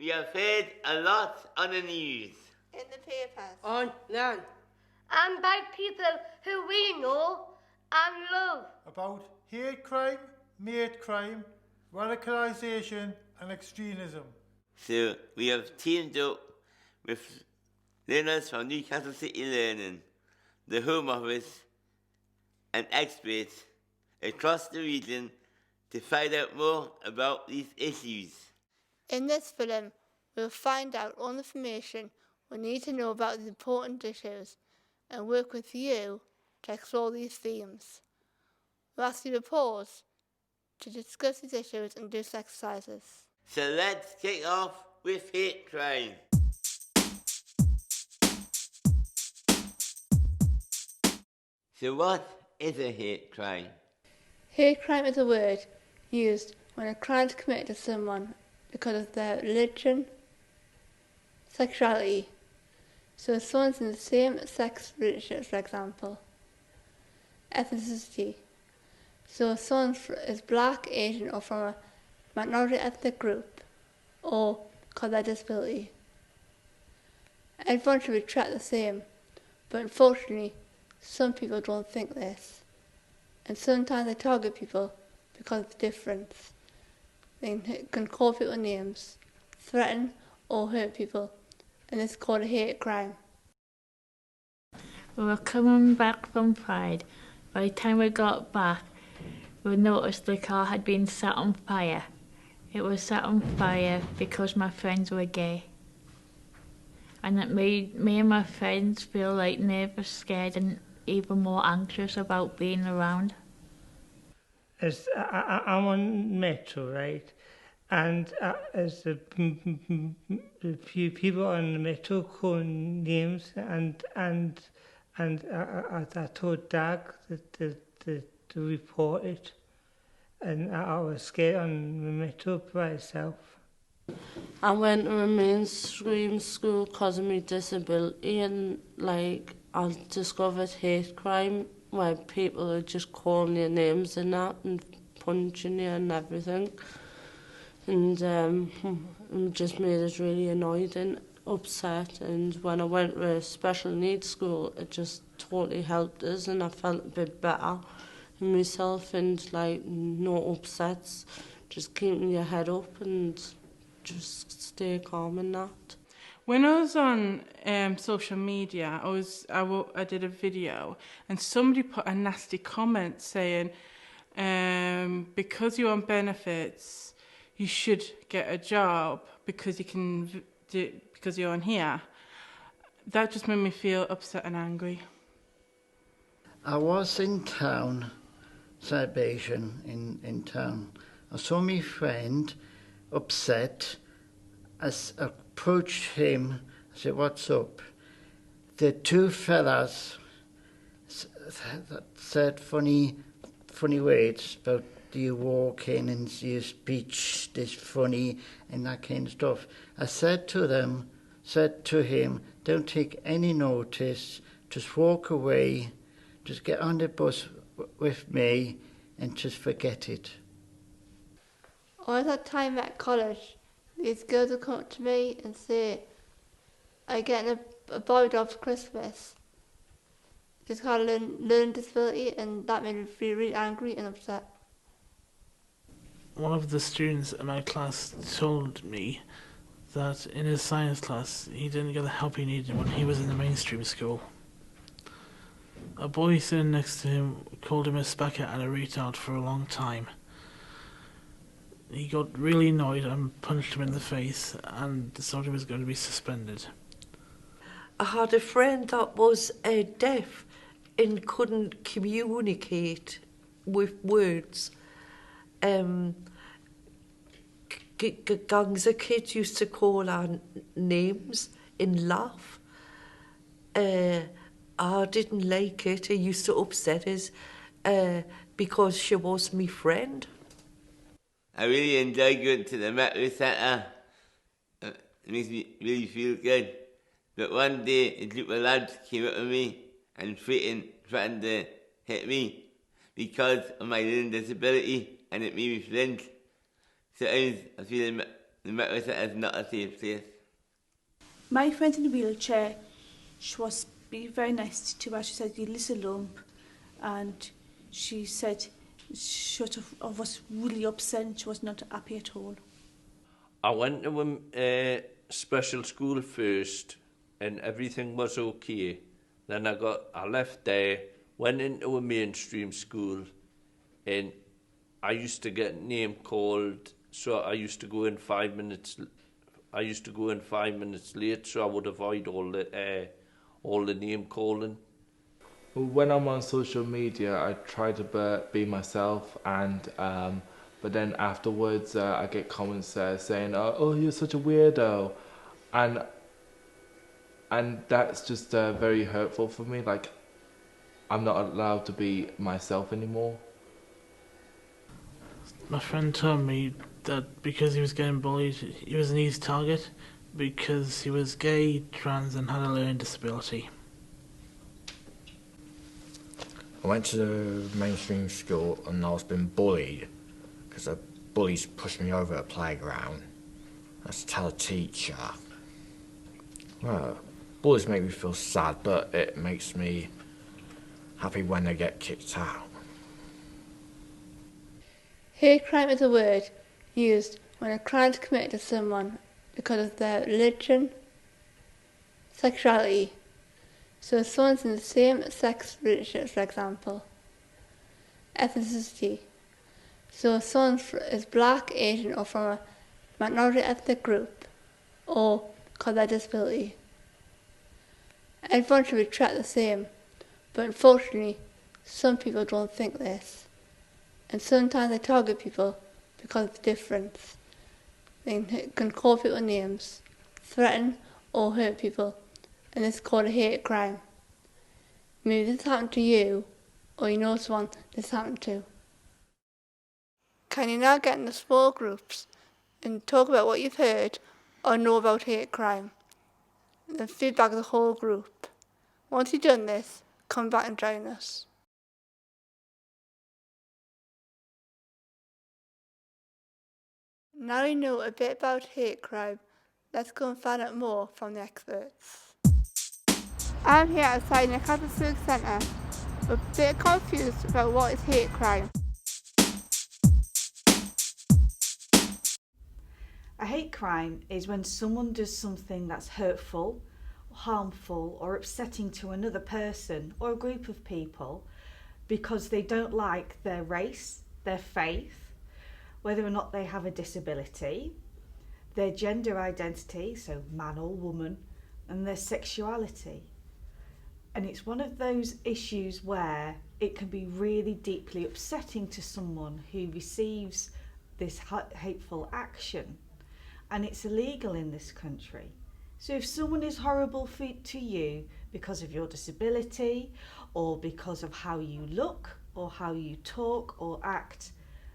We have heard a lot on the news, in the papers, online, and by people who we know and love, about hate crime, mate crime, radicalisation and extremism. So we have teamed up with learners from Newcastle City Learning, the Home Office and experts across the region to find out more about these issues. In this film, we'll find out all the information we need to know about these important issues and work with you to explore these themes. We'll ask you to pause to discuss these issues and do some exercises. So let's kick off with hate crime. So what is a hate crime? Hate crime is a word used when a crime is committed to someone because of their religion, sexuality. So if someone's in the same sex relationship, for example, ethnicity. So if someone is black, Asian, or from a minority ethnic group, or because of their disability. Everyone should be treated the same, but unfortunately, some people don't think this. And sometimes they target people because of the difference. They can call people names, threaten or hurt people, and this is called a hate crime. We were coming back from Pride. By the time we got back, we noticed the car had been set on fire. It was set on fire because my friends were gay. And it made me and my friends feel like nervous, scared and even more anxious about being around. I'm on Metro, right? And as the few people on the Metro call names, and I told Dag to report it, and I was scared on the Metro by myself. I went to a mainstream school because of my disability, and I discovered hate crime where people are just calling your names and that and punching you and everything. And it just made us really annoyed and upset. And when I went to a special needs school, it just totally helped us, and I felt a bit better in myself, and no upsets, just keeping your head up and just stay calm and that. When I was on social media, I did a video, and somebody put a nasty comment saying, because you're on benefits, you should get a job because because you're on here. That just made me feel upset and angry. I was in town, celebration in town. I saw my friend upset. I approached him, I said, "What's up?" The two fellas said funny words about you walking and your speech is funny and that kind of stuff. I said to him, "Don't take any notice, just walk away, just get on the bus with me and just forget it." All that time at college, these girls would come up to me and say, "I'm getting a boy doll for Christmas." Just got a learning disability, and that made me feel really angry and upset. One of the students in my class told me that in his science class he didn't get the help he needed when he was in the mainstream school. A boy sitting next to him called him a spacker and a retard for a long time. He got really annoyed and punched him in the face and decided he was going to be suspended. I had a friend that was deaf and couldn't communicate with words. Gangs of kids used to call her names and laugh. I didn't like it. It used to upset us because she was my friend. I really enjoy going to the Metro Centre. It makes me really feel good. But one day, a group of lads came up to me and threatened to hit me because of my learning disability, and it made me flinch. So I was feeling they might look at it as not a safe place. My friend in a wheelchair, she was being very nice to her. She said, "You little lump," and she said she was really upset and she was not happy at all. I went to a special school first and everything was okay. Then I left there, went into a mainstream school, and I used to get name called, so I used to go in 5 minutes. I used to go in 5 minutes late, so I would avoid all the name calling. When I'm on social media, I try to be myself, and but then afterwards, I get comments saying, "Oh, you're such a weirdo," and that's just very hurtful for me. Like, I'm not allowed to be myself anymore. My friend told me that because he was getting bullied, he was an easy target because he was gay, trans, and had a learning disability. I went to the mainstream school and I was being bullied because the bullies pushed me over at the playground. I had to tell a teacher. Well, bullies make me feel sad, but it makes me happy when they get kicked out. Hate crime is a word used when a crime is committed to someone because of their religion, sexuality. So if someone's in the same sex relationship, for example, ethnicity. So if someone is black, Asian, or from a minority ethnic group, or because of their disability. Everyone should be treated the same, but unfortunately, some people don't think this. And sometimes they target people because of the difference. They can call people names, threaten or hurt people, and it's called a hate crime. Maybe this happened to you, or you know someone this happened to. Can you now get into small groups and talk about what you've heard or know about hate crime? And then feedback the whole group. Once you've done this, come back and join us. Now you know a bit about hate crime, let's go and find out more from the experts. I'm here outside Newcastle Civic Centre, a bit confused about what is hate crime. A hate crime is when someone does something that's hurtful, harmful or upsetting to another person or a group of people because they don't like their race, their faith, whether or not they have a disability, their gender identity, so man or woman, and their sexuality. And it's one of those issues where it can be really deeply upsetting to someone who receives this hateful action. And it's illegal in this country. So if someone is horrible to you because of your disability or because of how you look or how you talk or act,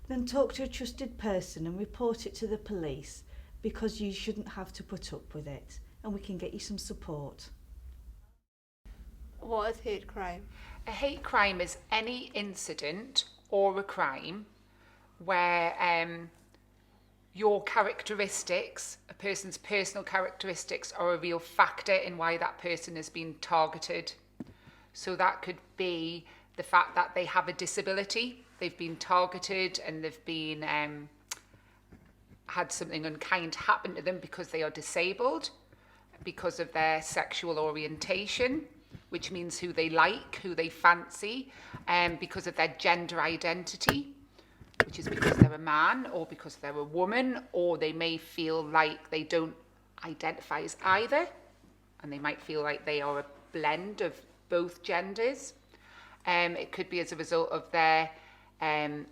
then talk to a trusted person and report it to the police, because you shouldn't have to put up with it, and we can get you some support. What is hate crime? A hate crime is any incident or a crime where your characteristics, a person's personal characteristics, are a real factor in why that person has been targeted. So that could be the fact that they have a disability, they've been targeted and they've been had something unkind happen to them because they are disabled, because of their sexual orientation, which means who they like, who they fancy, because of their gender identity, which is because they're a man or because they're a woman, or they may feel like they don't identify as either, and they might feel like they are a blend of both genders. It could be as a result of their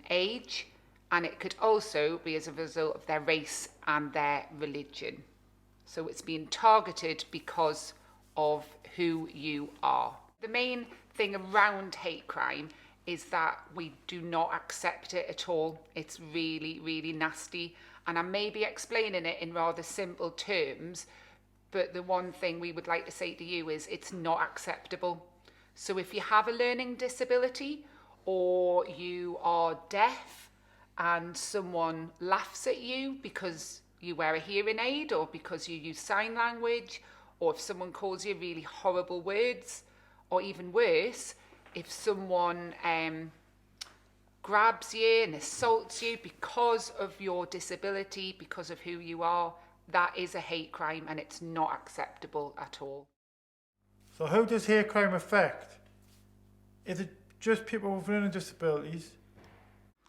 age, and it could also be as a result of their race and their religion. So it's being targeted because of who you are. The main thing around hate crime is that we do not accept it at all. It's really, really nasty. And I may be explaining it in rather simple terms, but the one thing we would like to say to you is it's not acceptable. So if you have a learning disability or you are deaf and someone laughs at you because you wear a hearing aid or because you use sign language, or if someone calls you really horrible words, or even worse, if someone grabs you and assaults you because of your disability, because of who you are, that is a hate crime and it's not acceptable at all. So how does hate crime affect? Is it just people with learning disabilities?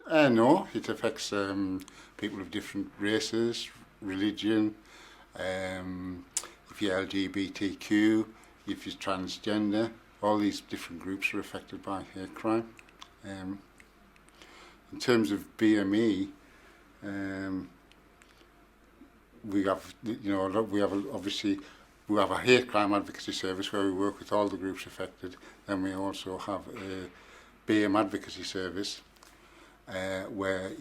No, it affects people of different races, religion, if you're LGBTQ, if you're transgender, all these different groups are affected by hate crime. In terms of BME, we have, obviously we have a hate crime advocacy service where we work with all the groups affected. Then we also have a BM advocacy service where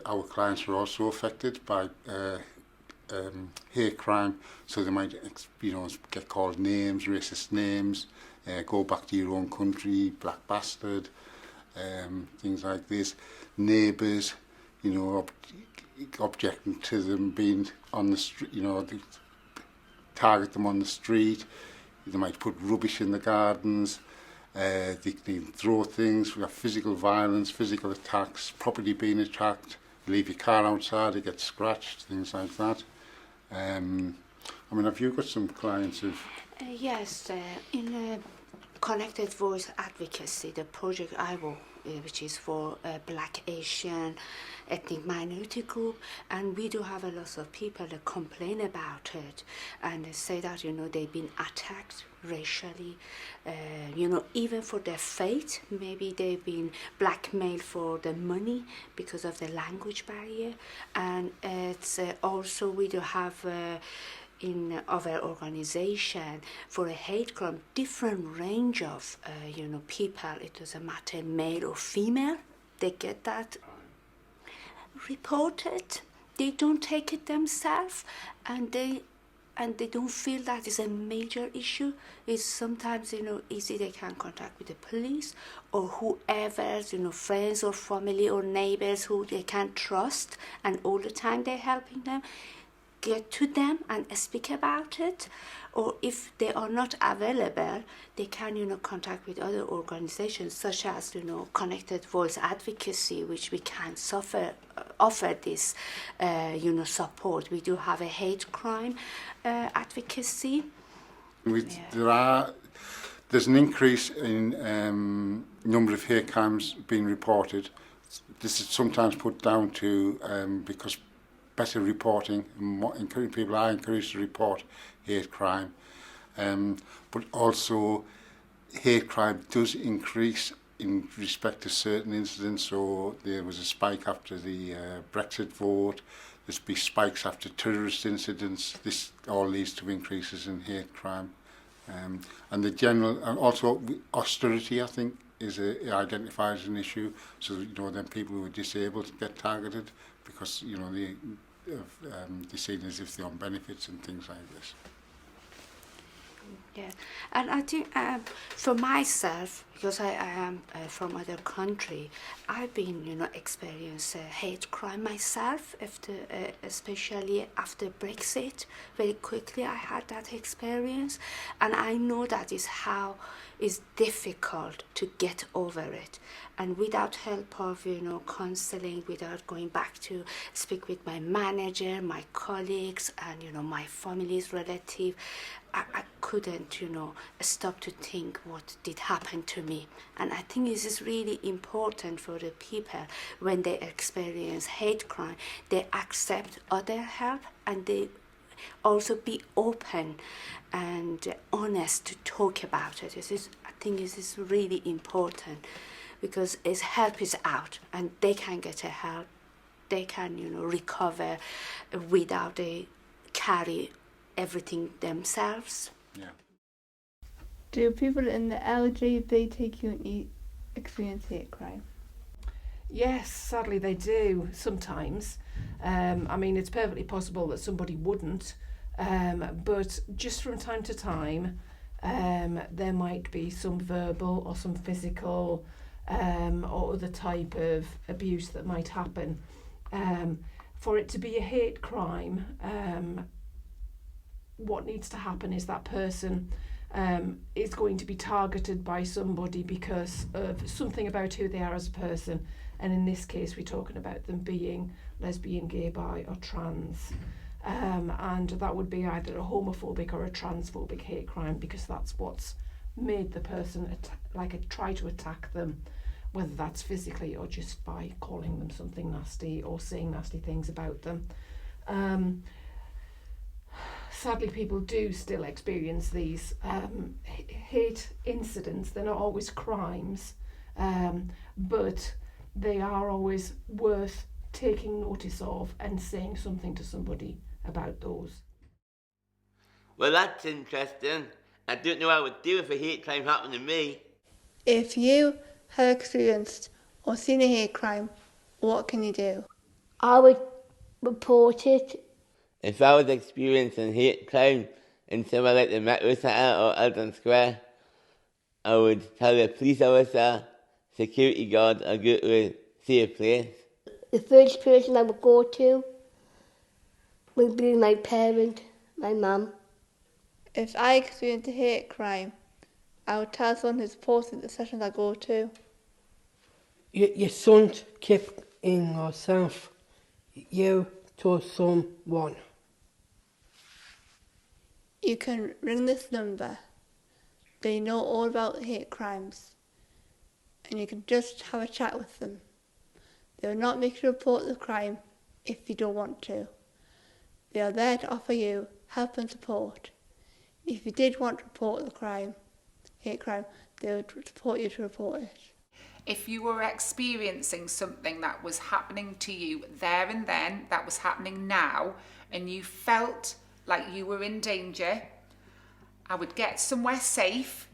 our clients are also affected by hate crime, so they might get called names, racist names, go back to your own country, black bastard, things like this. Neighbours, objecting to them being on the street, they target them on the street. They might put rubbish in the gardens. They throw things. We have physical violence, physical attacks, property being attacked. Leave your car outside, it gets scratched, things like that. Have you got some clients who've... Yes, in Connected Voice Advocacy, the project I work, which is for Black, Asian, ethnic minority group, and we do have a lot of people that complain about it, and they say that they've been attacked racially, even for their faith. Maybe they've been blackmailed for the money because of the language barrier, and it's also we do have in our organization for a hate crime different range of people. It doesn't matter male or female, they get that reported. They don't take it themselves, and they don't feel that is a major issue. It's sometimes easy. They can contact with the police or whoever, friends or family or neighbors who they can trust, and all the time they're helping them. Get to them and speak about it, or if they are not available, they can contact with other organizations such as Connected Voice Advocacy, which we can offer this support. We do have a hate crime advocacy. There's an increase in number of hate crimes being reported. This is sometimes put down to because better reporting, people are encouraged to report hate crime, but also hate crime does increase in respect to certain incidents. So there was a spike after the Brexit vote, there's been spikes after terrorist incidents. This all leads to increases in hate crime, and the general, and also austerity, I think, is identified as an issue. So then people who are disabled get targeted because they're seen as if they're on benefits and things like this. Yeah, and I think for myself, because I am from other country, I've been experience hate crime myself, especially after Brexit. Very quickly I had that experience, and I know that is how it's difficult to get over it. And without help of counseling, without going back to speak with my manager, my colleagues, and my family's relative, I couldn't stop to think what did happen to me. And I think this is really important for the people when they experience hate crime. They accept other help, and they also be open and honest to talk about it. I think this is really important, because help is out, and they can get a help. They can recover without they carry everything themselves. Yeah. Do people in the LGBTQ community experience hate crime? Yes, sadly they do sometimes. It's perfectly possible that somebody wouldn't, but just from time to time there might be some verbal or some physical or other type of abuse that might happen. for it to be a hate crime, what needs to happen is that person is going to be targeted by somebody because of something about who they are as a person. And in this case, we're talking about them being lesbian, gay, bi, or trans. And that would be either a homophobic or a transphobic hate crime, because that's what's made the person try to attack them, whether that's physically or just by calling them something nasty or saying nasty things about them. Sadly, people do still experience these hate incidents. They're not always crimes, but they are always worth taking notice of and saying something to somebody about those. Well, that's interesting. I don't know what I would do if a hate crime happened to me. If you have experienced or seen a hate crime, what can you do? I would report it. If I was experiencing hate crime in somewhere like the Metro Centre or Eldon Square, I would tell the police officer, security guard, or go to a safe place. The first person I would go to would be my parent, my mum. If I experienced a hate crime, I would tell someone who's posted the sessions I go to. You shouldn't keep in yourself. You told someone. You can ring this number. They know all about hate crimes. And you can just have a chat with them. They will not make you report the crime if you don't want to. They are there to offer you help and support. If you did want to report the crime, hate crime, they would support you to report it. If you were experiencing something that was happening to you there and then, that was happening now, and you felt like you were in danger, I would get somewhere safe.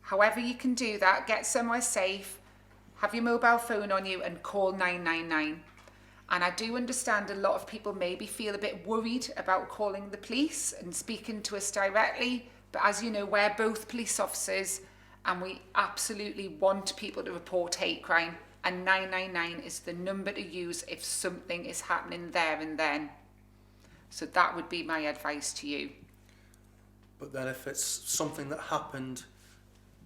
However you can do that, get somewhere safe, have your mobile phone on you and call 999. And I do understand a lot of people maybe feel a bit worried about calling the police and speaking to us directly, but as you know, we're both police officers and we absolutely want people to report hate crime, and 999 is the number to use if something is happening there and then. So that would be my advice to you. But then if it's something that happened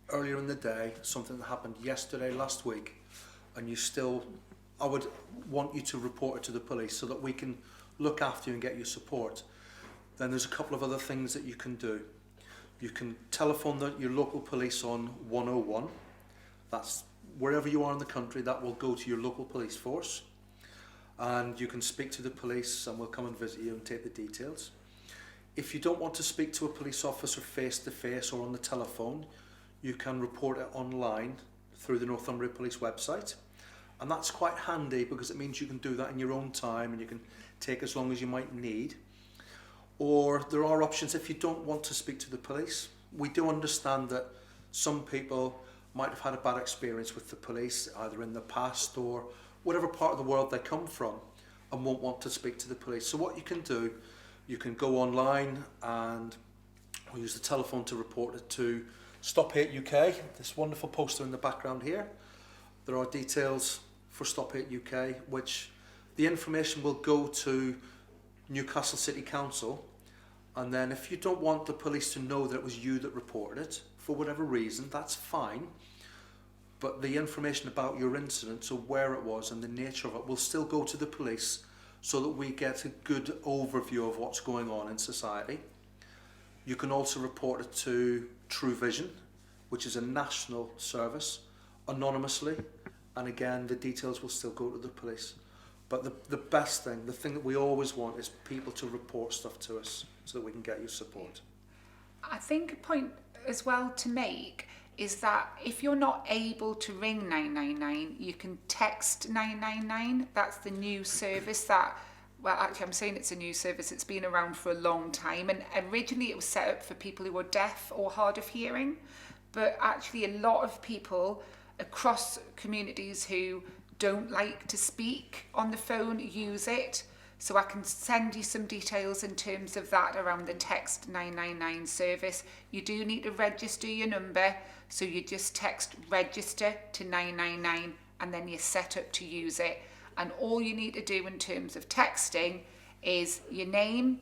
earlier in the day, something that happened yesterday, last week, and you still, I would want you to report it to the police so that we can look after you and get you support. Then there's a couple of other things that you can do. You can telephone your local police on 101. That's wherever you are in the country, that will go to your local police force. And you can speak to the police and we'll come and visit you and take the details. If you don't want to speak to a police officer face to face or on the telephone, you can report it online through the Northumbria Police website. And that's quite handy because it means you can do that in your own time and you can take as long as you might need. Or there are options if you don't want to speak to the police. We do understand that some people might have had a bad experience with the police, either in the past or whatever part of the world they come from, and won't want to speak to the police. So what you can do, you can go online and we'll use the telephone to report it to Stop Hate UK, this wonderful poster in the background here. There are details for Stop Hate UK, which the information will go to Newcastle City Council, and then if you don't want the police to know that it was you that reported it, for whatever reason, that's fine. But the information about your incident, so where it was and the nature of it, will still go to the police so that we get a good overview of what's going on in society. You can also report it to True Vision, which is a national service, anonymously, and again, the details will still go to the police. But the best thing, the thing that we always want, is people to report stuff to us so that we can get you support. I think a point as well to make is that if you're not able to ring 999, you can text 999. That's the new service that, well, actually I'm saying it's a new service, it's been around for a long time, and originally it was set up for people who are deaf or hard of hearing, but actually a lot of people across communities who don't like to speak on the phone use it. So I can send you some details in terms of that around the text 999 service. You do need to register your number, so you just text register to 999 and then you're set up to use it. And all you need to do in terms of texting is your name,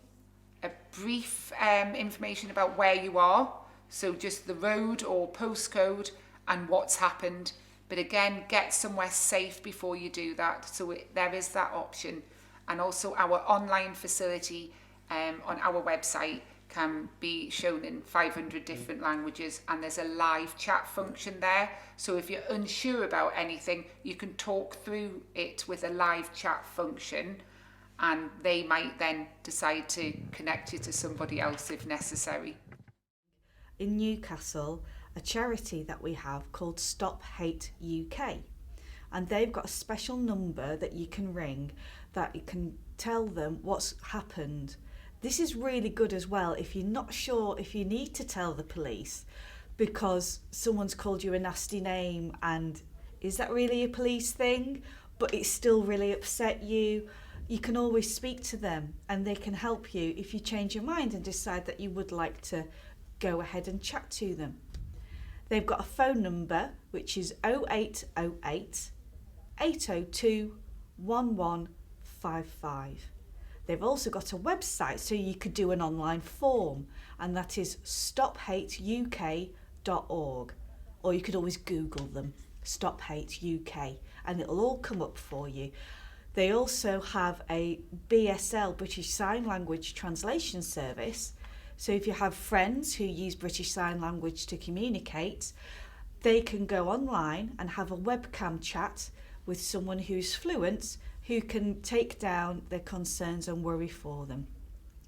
a brief information about where you are, so just the road or postcode and what's happened. But again, get somewhere safe before you do that. So there is that option. And also our online facility on our website can be shown in 500 different languages, and there's a live chat function there. So if you're unsure about anything, you can talk through it with a live chat function, and they might then decide to connect you to somebody else if necessary. In Newcastle, a charity that we have called Stop Hate UK, and they've got a special number that you can ring that you can tell them what's happened. This is really good as well if you're not sure if you need to tell the police because someone's called you a nasty name, and is that really a police thing? But it's still really upset you. You can always speak to them and they can help you if you change your mind and decide that you would like to go ahead and chat to them. They've got a phone number which is 0808 802 1155. They've also got a website so you could do an online form, and that is stophateuk.org, or you could always Google them, Stop Hate UK, and it'll all come up for you. They also have a BSL, British Sign Language translation service, so if you have friends who use British Sign Language to communicate, they can go online and have a webcam chat with someone who's fluent, who can take down their concerns and worry for them.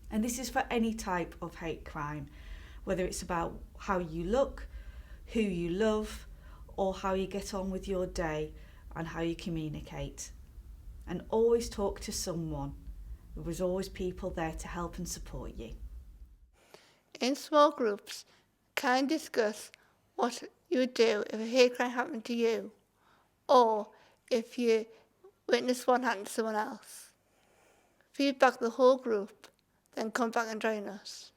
And this is for any type of hate crime, whether it's about how you look, who you love, or how you get on with your day and how you communicate. And always talk to someone. There is always people there to help and support you. In small groups, can you discuss what you would do if a hate crime happened to you, or if you witness one happen to someone else? Feedback the whole group, then come back and join us.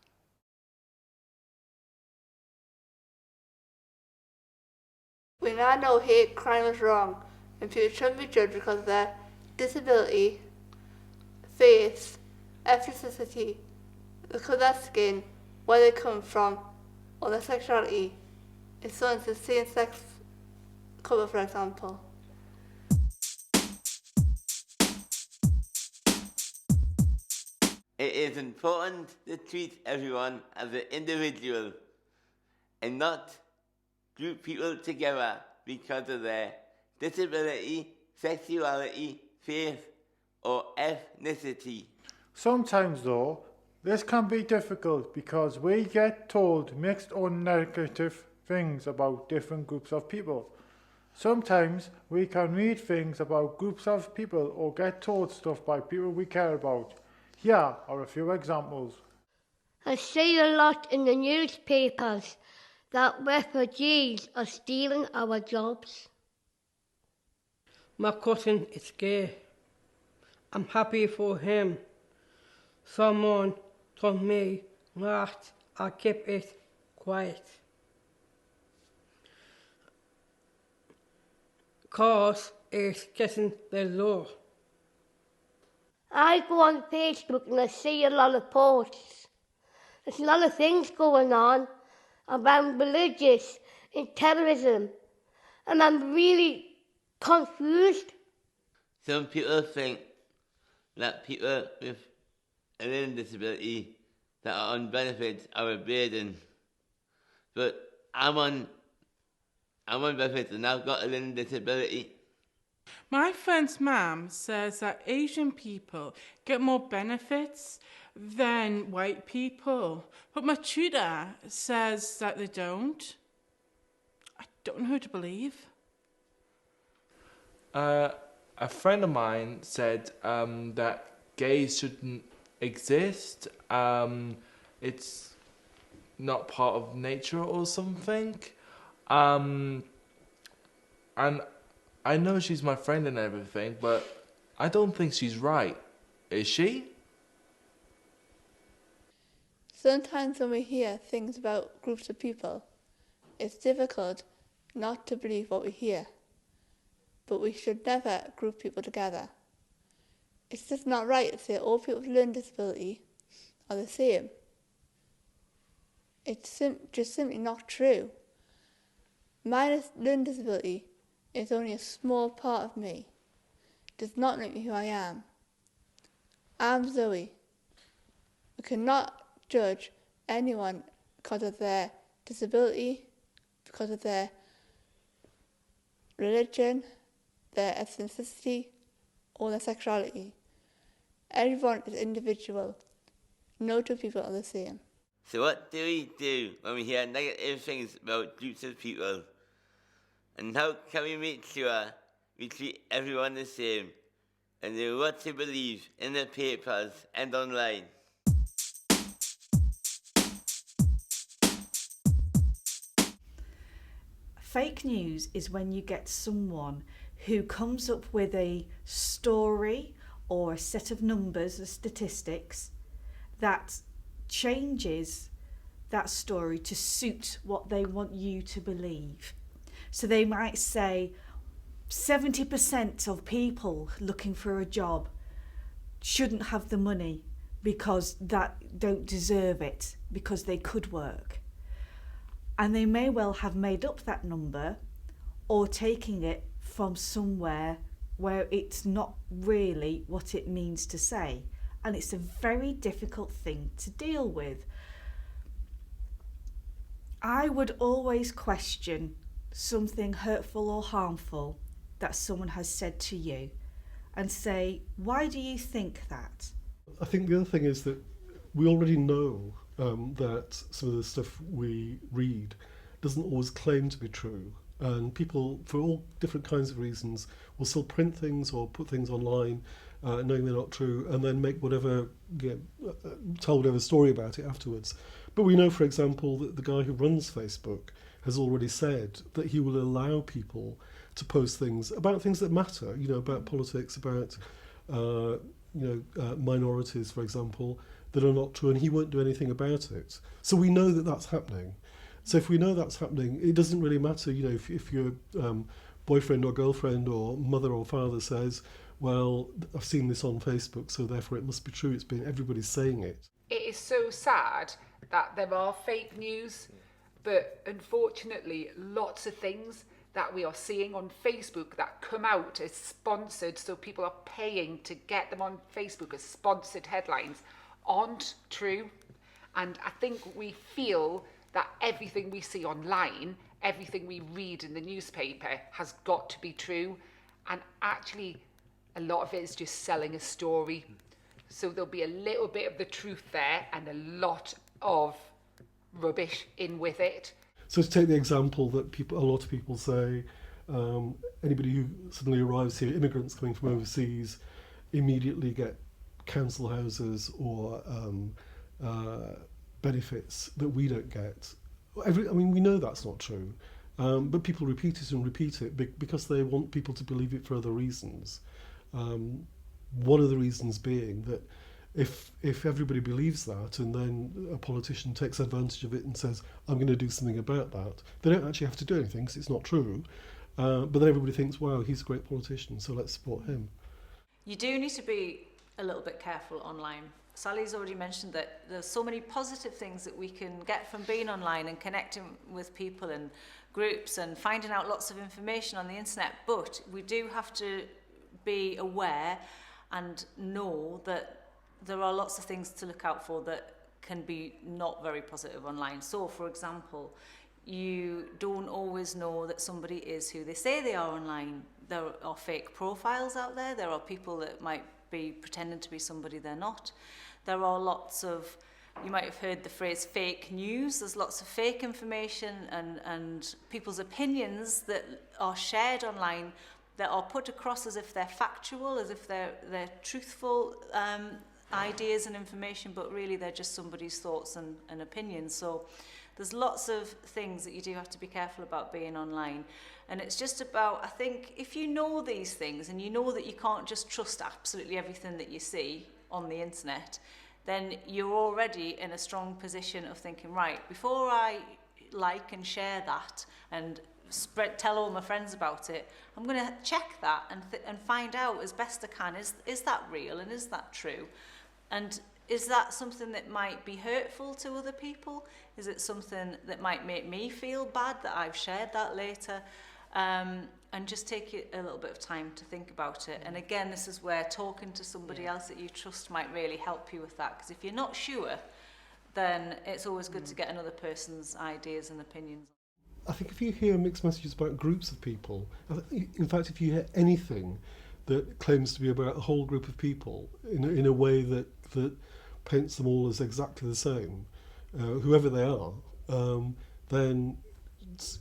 We now know hate crime is wrong, and people shouldn't be judged because of their disability, faith, ethnicity, the colour of their skin, where they come from, or their sexuality. If someone's the same-sex couple, for example. It is important to treat everyone as an individual and not group people together because of their disability, sexuality, faith, or ethnicity. Sometimes though, this can be difficult because we get told mixed or negative things about different groups of people. Sometimes we can read things about groups of people or get told stuff by people we care about. Here are a few examples. I see a lot in the newspapers that refugees are stealing our jobs. My cousin is gay. I'm happy for him. Someone told me that I keep it quiet. Cause it's getting the law. I go on Facebook and I see a lot of posts. There's a lot of things going on around religious and terrorism, and I'm really confused. Some people think that people with a learning disability that are on benefits are a burden. But I'm on benefits and I've got a learning disability. My friend's mum says that Asian people get more benefits than white people, but my tutor says that they don't. I don't know who to believe. A friend of mine said that gays shouldn't exist. It's not part of nature or something. And I know she's my friend and everything, but I don't think she's right. Is she? Sometimes when we hear things about groups of people, it's difficult not to believe what we hear. But we should never group people together. It's just not right to say all people with learning disability are the same. It's just simply not true. My learning disability is only a small part of me. It does not make me who I am. I'm Zoe. We cannot judge anyone because of their disability, because of their religion, their ethnicity, or their sexuality. Everyone is individual. No two people are the same. So what do we do when we hear negative things about groups of people? And how can we make sure we treat everyone the same and know what to believe in the papers and online? Fake news is when you get someone who comes up with a story or a set of numbers or statistics that changes that story to suit what they want you to believe. So they might say 70% of people looking for a job shouldn't have the money because that don't deserve it, because they could work. And they may well have made up that number or taking it from somewhere where it's not really what it means to say. And it's a very difficult thing to deal with. I would always question something hurtful or harmful that someone has said to you and say, why do you think that? I think the other thing is that we already know that some of the stuff we read doesn't always claim to be true. And people, for all different kinds of reasons, will still print things or put things online knowing they're not true, and then make whatever, tell whatever story about it afterwards. But we know, for example, that the guy who runs Facebook has already said that he will allow people to post things about things that matter, about politics, about minorities, for example, that are not true, and he won't do anything about it. So we know that that's happening. So if we know that's happening, it doesn't really matter, if your boyfriend or girlfriend or mother or father says, well, I've seen this on Facebook, so therefore it must be true. Everybody's saying it. It is so sad that there are fake news, but unfortunately, lots of things that we are seeing on Facebook that come out as sponsored, so people are paying to get them on Facebook as sponsored headlines, aren't true. And I think we feel that everything we see online, everything we read in the newspaper has got to be true. And actually, a lot of it is just selling a story. So there'll be a little bit of the truth there and a lot of rubbish in with it. So to take the example that a lot of people say, anybody who suddenly arrives here, immigrants coming from overseas, immediately get council houses or benefits that we don't get. We know that's not true, but people repeat it because they want people to believe it for other reasons. One of the reasons being that if everybody believes that and then a politician takes advantage of it and says, I'm going to do something about that, they don't actually have to do anything because it's not true. But then everybody thinks, wow, he's a great politician, so let's support him. You do need to be a little bit careful online. Sally's already mentioned that there's so many positive things that we can get from being online and connecting with people and groups and finding out lots of information on the internet, but we do have to be aware and know that there are lots of things to look out for that can be not very positive online. So, for example, you don't always know that somebody is who they say they are online. There are fake profiles out there. There are people that might be pretending to be somebody they're not. There are lots of, you might have heard the phrase fake news. There's lots of fake information and people's opinions that are shared online that are put across as if they're factual, as if they're truthful ideas and information, but really they're just somebody's thoughts and opinions. So there's lots of things that you do have to be careful about being online. And it's just about, I think, if you know these things and you know that you can't just trust absolutely everything that you see on the internet, then you're already in a strong position of thinking, right, before I like and share that and tell all my friends about it, I'm going to check that and find out as best I can, is that real and is that true? And is that something that might be hurtful to other people? Is it something that might make me feel bad that I've shared that later? And just take a little bit of time to think about it. And again, this is where talking to somebody else that you trust might really help you with that. Because if you're not sure, then it's always good to get another person's ideas and opinions. I think if you hear mixed messages about groups of people, in fact, if you hear anything that claims to be about a whole group of people in a way that paints them all as exactly the same, whoever they are, then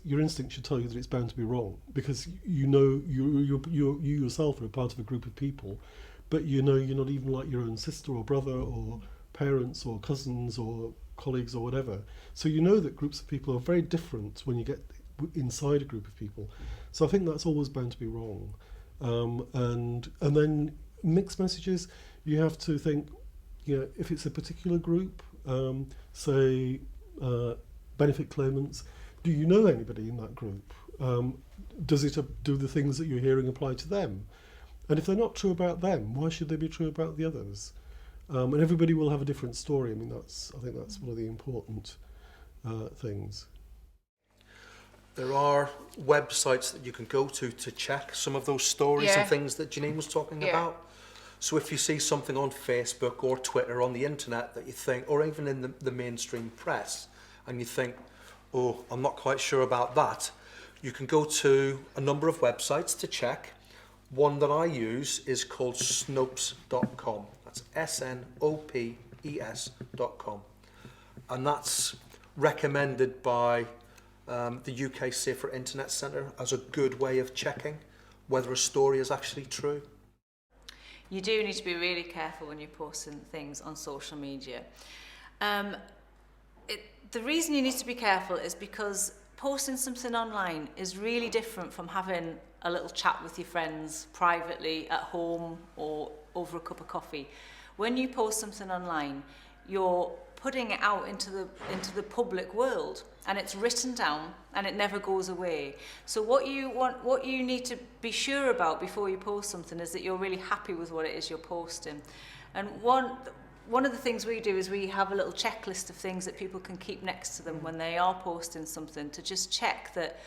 your instinct should tell you that it's bound to be wrong, because you know you yourself are a part of a group of people, but you know you're not even like your own sister or brother or parents or cousins or colleagues or whatever. So you know that groups of people are very different when you get inside a group of people. So I think that's always bound to be wrong. And then mixed messages, you have to think, if it's a particular group, say benefit claimants, do you know anybody in that group? Does it do the things that you're hearing apply to them? And if they're not true about them, why should they be true about the others? And everybody will have a different story. I think that's one of the important things. There are websites that you can go to check some of those stories and things that Janine was talking about. So if you see something on Facebook or Twitter, on the internet that you think, or even in the mainstream press, and you think, oh, I'm not quite sure about that, you can go to a number of websites to check. One that I use is called Snopes.com. That's SNOPES.com. And that's recommended by the UK Safer Internet Centre as a good way of checking whether a story is actually true. You do need to be really careful when you're posting things on social media. The reason you need to be careful is because posting something online is really different from having a little chat with your friends privately at home or over a cup of coffee. When you post something online, you're putting it out into the public world, and it's written down and it never goes away. So what you need to be sure about before you post something is that you're really happy with what it is you're posting. And one of the things we do is we have a little checklist of things that people can keep next to them when they are posting something, to just check that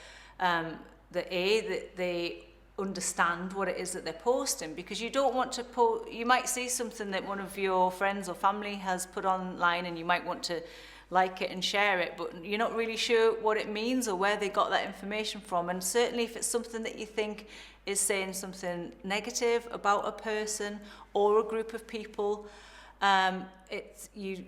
that they understand what it is that they're posting, because you don't want to you might see something that one of your friends or family has put online and you might want to like it and share it, but you're not really sure what it means or where they got that information from. And certainly if it's something that you think is saying something negative about a person or a group of people, you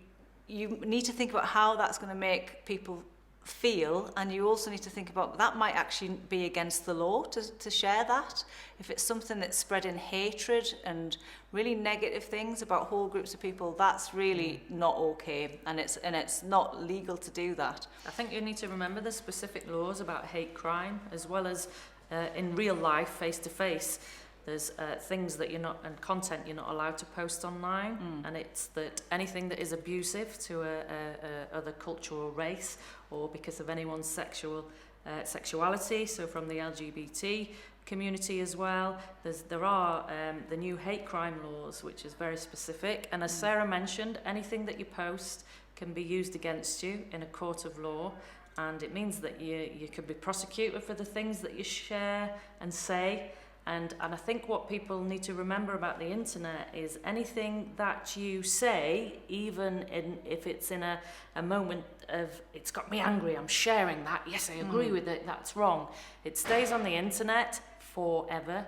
need to think about how that's going to make people feel, and you also need to think about that might actually be against the law to share that. If it's something that's spreading hatred and really negative things about whole groups of people, that's really not okay, and it's not legal to do that. I think you need to remember the specific laws about hate crime, as well as in real life, face to face. There's things that and content you're not allowed to post online, and it's that anything that is abusive to other culture or race, or because of anyone's sexuality, so from the LGBT community as well. There are the new hate crime laws, which is very specific, and as Sarah mentioned, anything that you post can be used against you in a court of law, and it means that you could be prosecuted for the things that you share and say. And I think what people need to remember about the internet is anything that you say, even if it's in a moment of, it's got me angry, I'm sharing that, yes, I agree with it, that's wrong. It stays on the internet forever,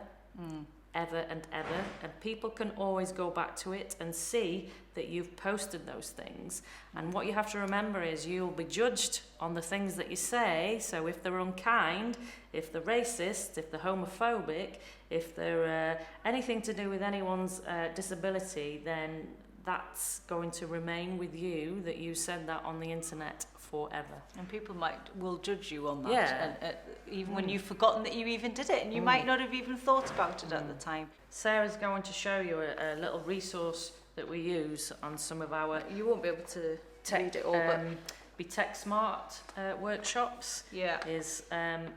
ever and ever, and people can always go back to it and see that you've posted those things. And what you have to remember is you'll be judged on the things that you say. So if they're unkind, if they're racist, if they're homophobic, if they're anything to do with anyone's disability, then that's going to remain with you, that you said that on the internet forever. And people will judge you on that, and, even when you've forgotten that you even did it, and you might not have even thought about it at the time. Sarah's going to show you a little resource that we use on some of our... You won't be able to read it all, but be tech smart workshops. Yeah. Is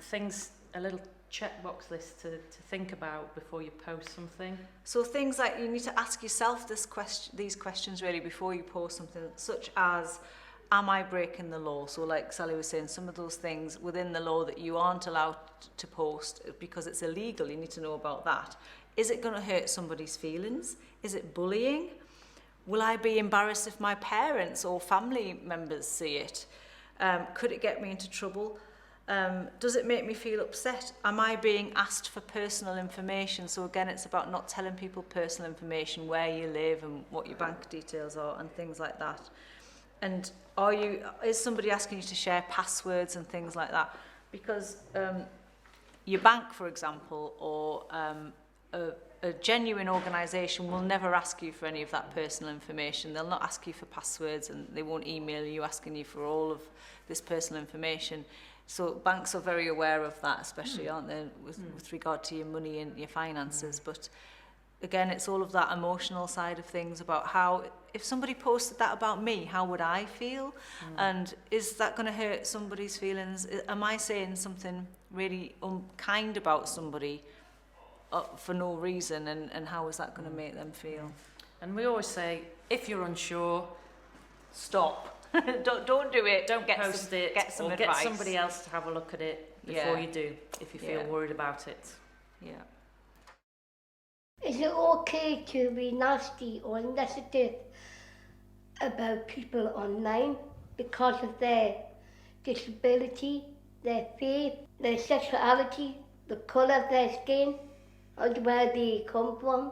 things, a little checkbox list to think about before you post something. So things like you need to ask yourself these questions really before you post something, such as, am I breaking the law? So like Sally was saying, some of those things within the law that you aren't allowed to post because it's illegal, you need to know about that. Is it going to hurt somebody's feelings? Is it bullying? Will I be embarrassed if my parents or family members see it? Could it get me into trouble? Does it make me feel upset? Am I being asked for personal information? So again, it's about not telling people personal information, where you live and what your bank details are and things like that. And is somebody asking you to share passwords and things like that? Because your bank, for example, or a genuine organisation will never ask you for any of that personal information. They'll not ask you for passwords, and they won't email you asking you for all of this personal information. So banks are very aware of that, especially, aren't they, with regard to your money and your finances. But again, it's all of that emotional side of things about how, if somebody posted that about me, how would I feel? And is that going to hurt somebody's feelings? Am I saying something really unkind about somebody for no reason, and how is that going to make them feel? And we always say, if you're unsure, stop. don't do it. Don't Get post it, get some or advice. get somebody else to have a look at it before you do, if you feel worried about it. Yeah. Is it okay to be nasty or insensitive about people online because of their disability, their faith, their sexuality, the colour of their skin, and where they come from?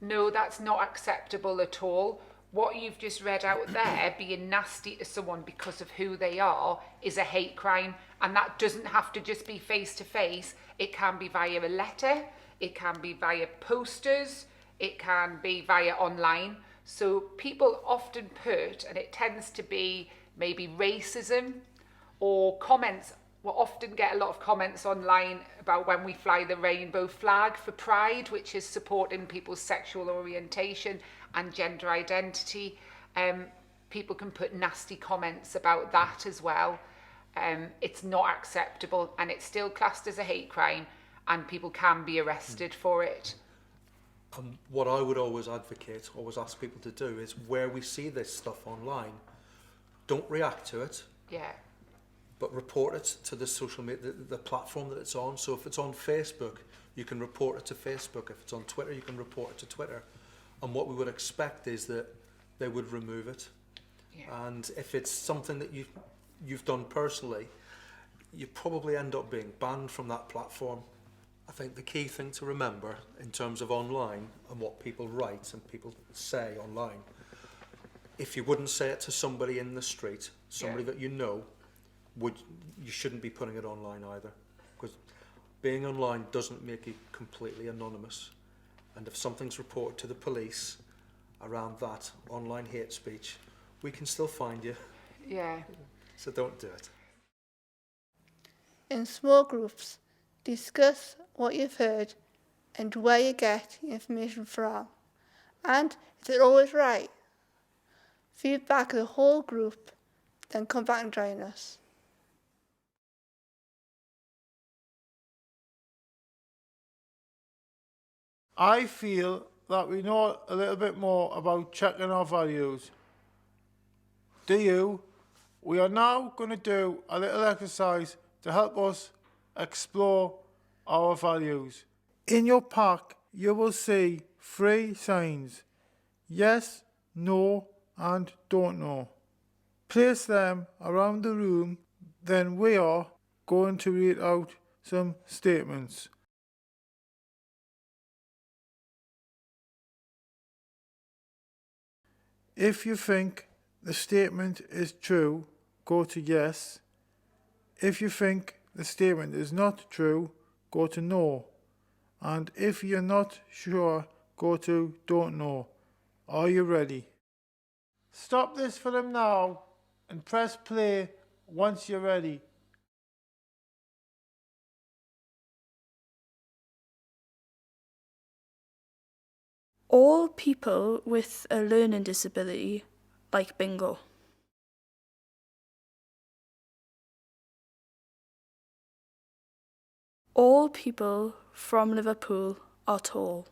No, that's not acceptable at all. What you've just read out there, being nasty to someone because of who they are, is a hate crime. And that doesn't have to just be face to face. It can be via a letter, it can be via posters, it can be via online. So people often put, and it tends to be maybe racism or comments. We'll often get a lot of comments online about when we fly the rainbow flag for Pride, which is supporting people's sexual orientation and gender identity. People can put nasty comments about that as well. It's not acceptable, and it's still classed as a hate crime, and people can be arrested for it. What I would always advocate, always ask people to do, is where we see this stuff online, don't react to it. Yeah. But report it to the social media, the platform that it's on. So if it's on Facebook, you can report it to Facebook. If it's on Twitter, you can report it to Twitter. And what we would expect is that they would remove it. Yeah. And if it's something that you've done personally, you probably end up being banned from that platform. I think the key thing to remember in terms of online and what people write and people say online, if you wouldn't say it to somebody in the street, somebody that you know, you shouldn't be putting it online either, because being online doesn't make you completely anonymous. And if something's reported to the police around that online hate speech, we can still find you. Yeah. So don't do it. In small groups, discuss what you've heard and where you get information from, and is it always right? Feedback the whole group, then come back and join us. I feel that we know a little bit more about checking our values. Do you? We are now going to do a little exercise to help us explore our values. In your pack, you will see 3 signs: yes, no, and don't know. Place them around the room, then we are going to read out some statements. If you think the statement is true, go to yes. If you think the statement is not true, go to no. And if you're not sure, go to don't know. Are you ready? Stop this film now and press play once you're ready. All people with a learning disability like bingo. All people from Liverpool are tall.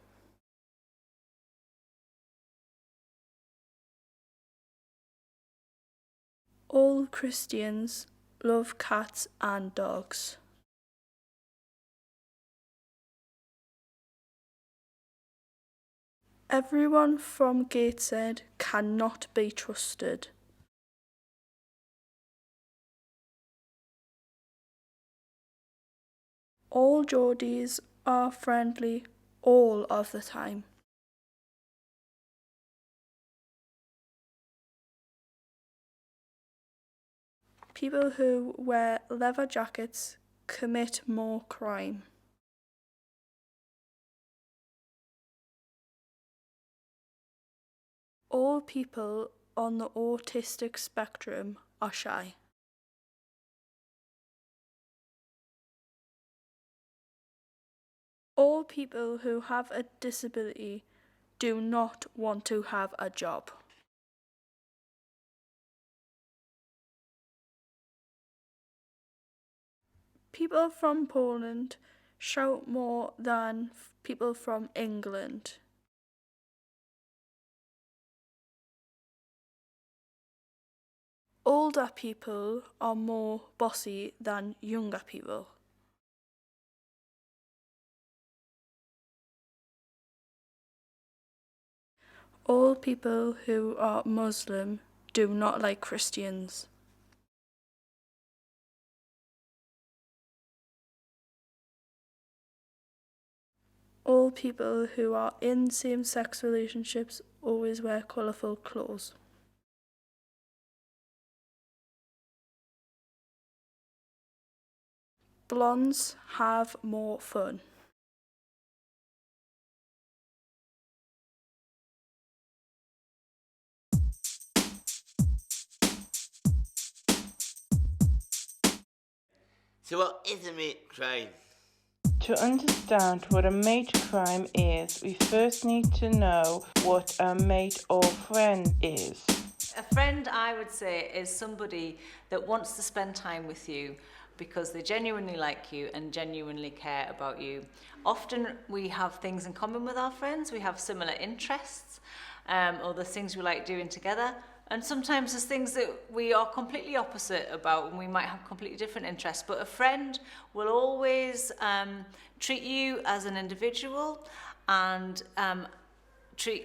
All Christians love cats and dogs. Everyone from Gateshead cannot be trusted. All Geordies are friendly all of the time. People who wear leather jackets commit more crime. All people on the autistic spectrum are shy. All people who have a disability do not want to have a job. People from Poland shout more than people from England. Older people are more bossy than younger people. All people who are Muslim do not like Christians. All people who are in same-sex relationships always wear colourful clothes. Blondes have more fun. So what is a mate crime? To understand what a mate crime is, we first need to know what a mate or friend is. A friend, I would say, is somebody that wants to spend time with you because they genuinely like you and genuinely care about you. Often we have things in common with our friends, we have similar interests, or there's things we like doing together. And sometimes there's things that we are completely opposite about and we might have completely different interests. But a friend will always treat you as an individual and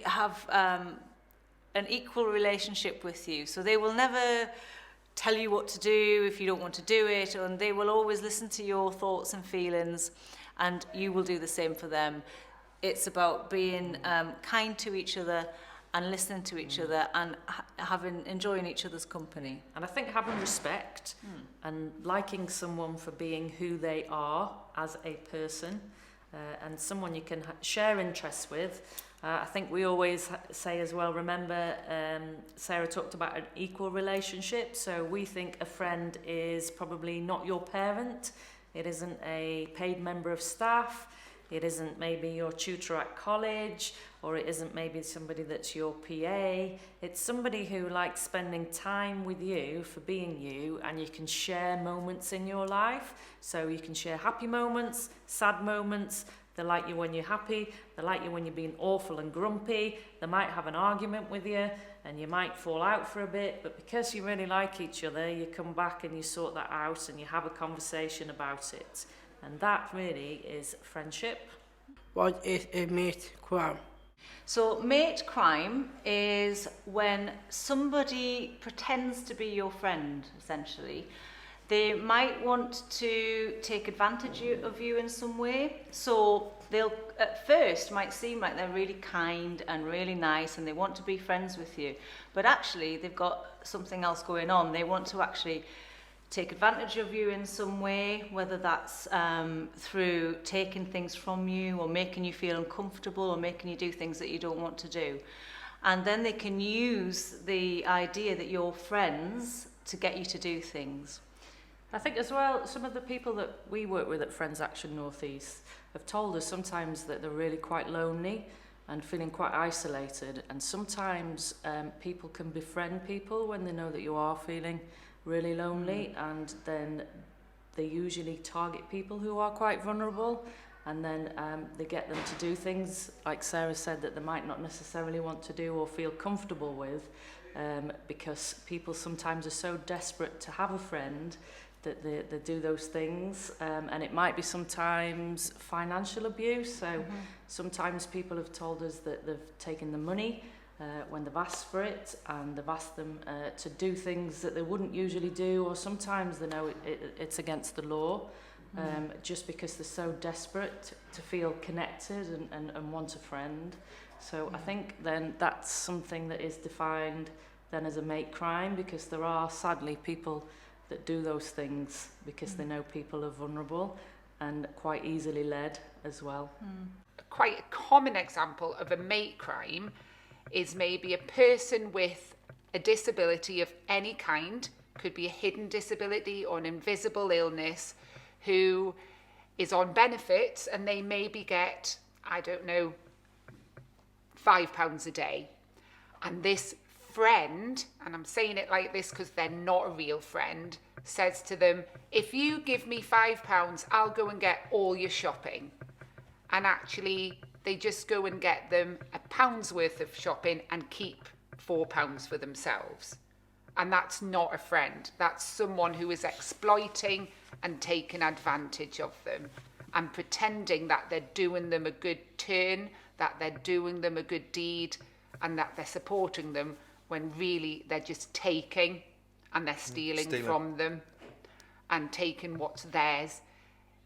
have an equal relationship with you. So they will never tell you what to do if you don't want to do it, and they will always listen to your thoughts and feelings, and you will do the same for them. It's about being kind to each other and listening to each other and enjoying each other's company. And I think having respect and liking someone for being who they are as a person and someone you can share interests with. I think we always say as well, remember Sarah talked about an equal relationship, so we think a friend is probably not your parent, it isn't a paid member of staff, it isn't maybe your tutor at college, or it isn't maybe somebody that's your PA. It's somebody who likes spending time with you for being you, and you can share moments in your life. So you can share happy moments, sad moments. They like you when you're happy, they like you when you're being awful and grumpy, they might have an argument with you and you might fall out for a bit, but because you really like each other, you come back and you sort that out and you have a conversation about it. And that really is friendship. What is a mate crime? So mate crime is when somebody pretends to be your friend, essentially. They might want to take advantage of you in some way. So they'll at first might seem like they're really kind and really nice and they want to be friends with you. But actually they've got something else going on. They want to actually take advantage of you in some way, whether that's through taking things from you or making you feel uncomfortable or making you do things that you don't want to do. And then they can use the idea that you're friends to get you to do things. I think as well, some of the people that we work with at Friends Action North East have told us sometimes that they're really quite lonely and feeling quite isolated, and sometimes people can befriend people when they know that you are feeling really lonely, and then they usually target people who are quite vulnerable, and then they get them to do things, like Sarah said, that they might not necessarily want to do or feel comfortable with, because people sometimes are so desperate to have a friend that they do those things, and it might be sometimes financial abuse. So sometimes people have told us that they've taken the money when they've asked for it, and they've asked them to do things that they wouldn't usually do, or sometimes they know it's against the law, just because they're so desperate to feel connected and want a friend. So I think then that's something that is defined then as a mate crime, because there are sadly people that do those things because they know people are vulnerable and quite easily led as well. Quite a common example of a mate crime is maybe a person with a disability of any kind, could be a hidden disability or an invisible illness, who is on benefits, and they maybe get, I don't know, £5 a day. And this friend, and I'm saying it like this because they're not a real friend, says to them, if you give me £5, I'll go and get all your shopping. And actually, they just go and get them £1 worth of shopping and keep £4 for themselves. And that's not a friend. That's someone who is exploiting and taking advantage of them and pretending that they're doing them a good turn, that they're doing them a good deed, and that they're supporting them, when really they're just taking, and they're stealing from them and taking what's theirs.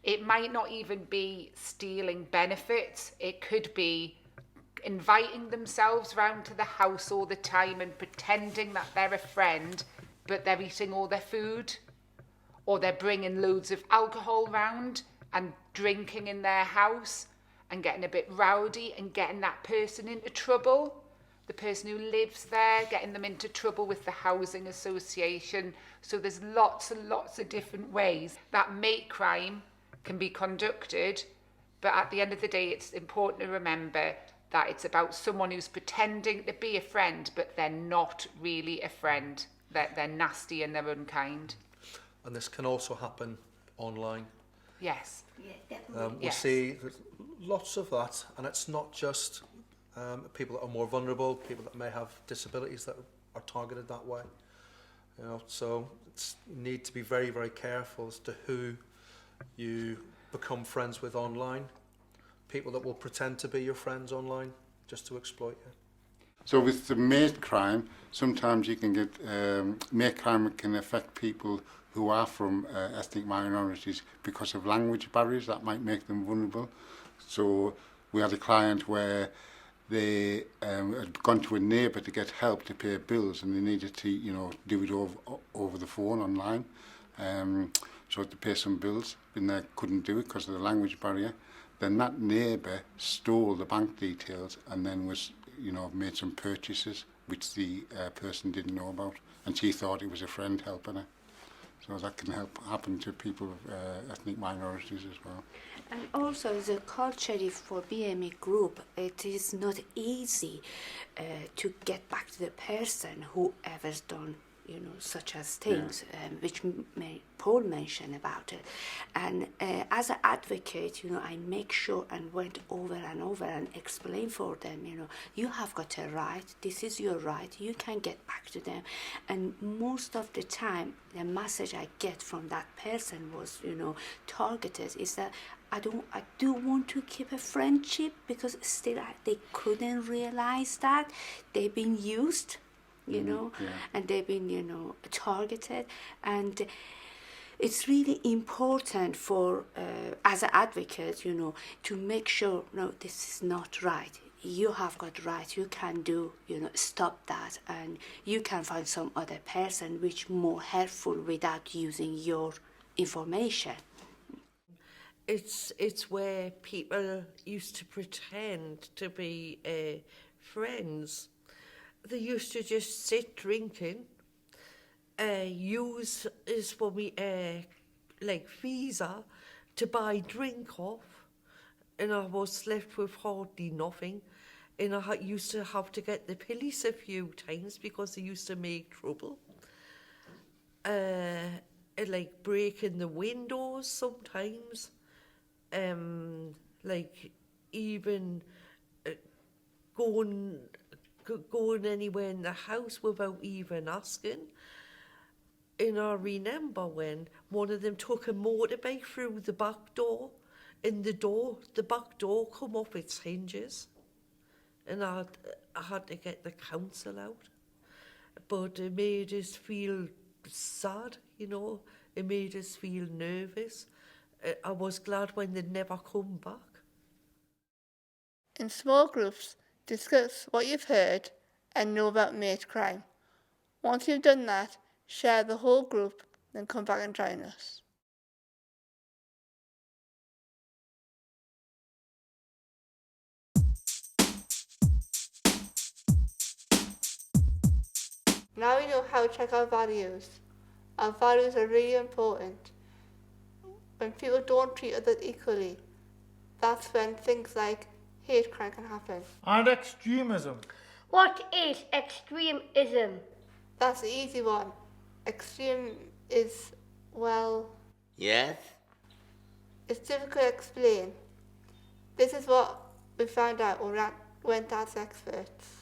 It might not even be stealing benefits. It could be inviting themselves round to the house all the time and pretending that they're a friend, but they're eating all their food, or they're bringing loads of alcohol round and drinking in their house and getting a bit rowdy and getting that person into trouble. The person who lives there, getting them into trouble with the housing association. So there's lots and lots of different ways that mate crime can be conducted. But at the end of the day, it's important to remember that it's about someone who's pretending to be a friend, but they're not really a friend. They're nasty and they're unkind. And this can also happen online. Yes. Yeah, definitely. We see lots of that, and it's not just people that are more vulnerable, people that may have disabilities that are targeted that way. You know, so you need to be very, very careful as to who you become friends with online. People that will pretend to be your friends online just to exploit you. So with the mate crime, sometimes you can get mate crime can affect people who are from ethnic minorities because of language barriers that might make them vulnerable. So we had a client where they had gone to a neighbour to get help to pay bills, and they needed to, you know, do it over the phone online. So to pay some bills, and they couldn't do it because of the language barrier. Then that neighbour stole the bank details and then was, you know, made some purchases which the person didn't know about, and she thought it was a friend helping her. So that can happen to people of ethnic minorities as well. And also the culture for BME group, it is not easy to get back to the person who ever's done, you know, such as things, which Paul mentioned about it. And as an advocate, you know, I make sure and went over and over and explain for them, you know, you have got a right, this is your right, you can get back to them. And most of the time, the message I get from that person was, you know, targeted, is that I do want to keep a friendship, because still they couldn't realize that they've been used, you know, and they've been, you know, targeted. And it's really important for, as an advocate, you know, to make sure, no, this is not right. You have got right, you can do, you know, stop that, and you can find some other person which more helpful without using your information. It's where people used to pretend to be friends. They used to just sit drinking, use is for me like visa to buy drink off, and I was left with hardly nothing. And I used to have to get the police a few times because they used to make trouble. like breaking the windows sometimes, like even going anywhere in the house without even asking. And I remember when one of them took a motorbike through the back door, and the back door come off its hinges, and I had to get the council out. But it made us feel sad, you know. It made us feel nervous. I was glad when they'd never come back. In small groups, discuss what you've heard and know about mate crime. Once you've done that, share the whole group, then come back and join us. Now we know how to check our values. Our values are really important. When people don't treat others equally, that's when things like hate crime can happen. And extremism. What is extremism? That's the easy one. Extreme is, well... Yes? It's difficult to explain. This is what we found out when we went to ask experts.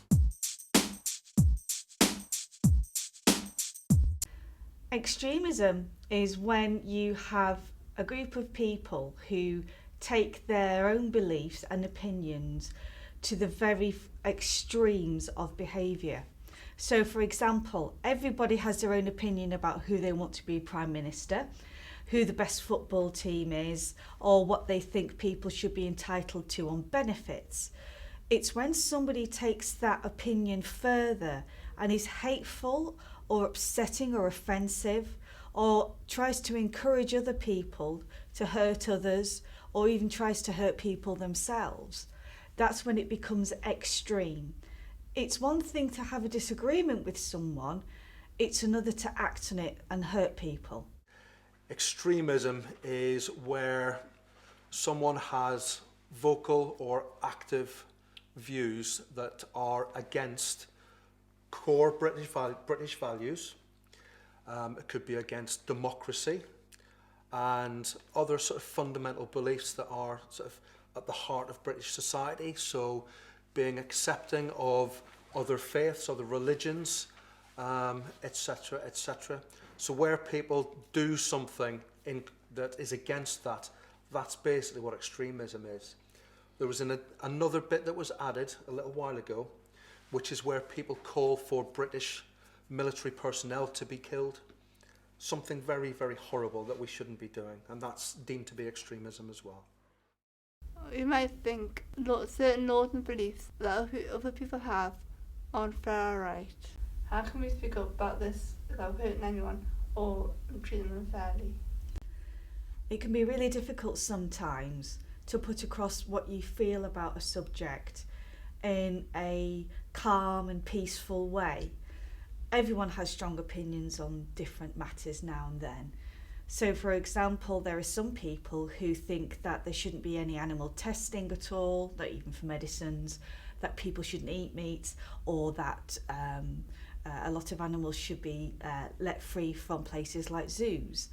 Extremism is when you have a group of people who take their own beliefs and opinions to the very extremes of behaviour. So, for example, everybody has their own opinion about who they want to be Prime Minister, who the best football team is, or what they think people should be entitled to on benefits. It's when somebody takes that opinion further and is hateful or upsetting or offensive, or tries to encourage other people to hurt others, or even tries to hurt people themselves. That's when it becomes extreme. It's one thing to have a disagreement with someone, it's another to act on it and hurt people. Extremism is where someone has vocal or active views that are against core British values. It could be against democracy and other sort of fundamental beliefs that are sort of at the heart of British society. So being accepting of other faiths, other religions, etc., etc. So where people do something that is against that, that's basically what extremism is. There was another bit that was added a little while ago, which is where people call for British military personnel to be killed. Something very, very horrible that we shouldn't be doing, and that's deemed to be extremism as well. You might think certain laws and beliefs that other people have aren't fair or right. How can we speak up about this without hurting anyone or treating them fairly? It can be really difficult sometimes to put across what you feel about a subject in a calm and peaceful way. Everyone has strong opinions on different matters now and then. So, for example, there are some people who think that there shouldn't be any animal testing at all, not even for medicines, that people shouldn't eat meat, or that a lot of animals should be let free from places like zoos.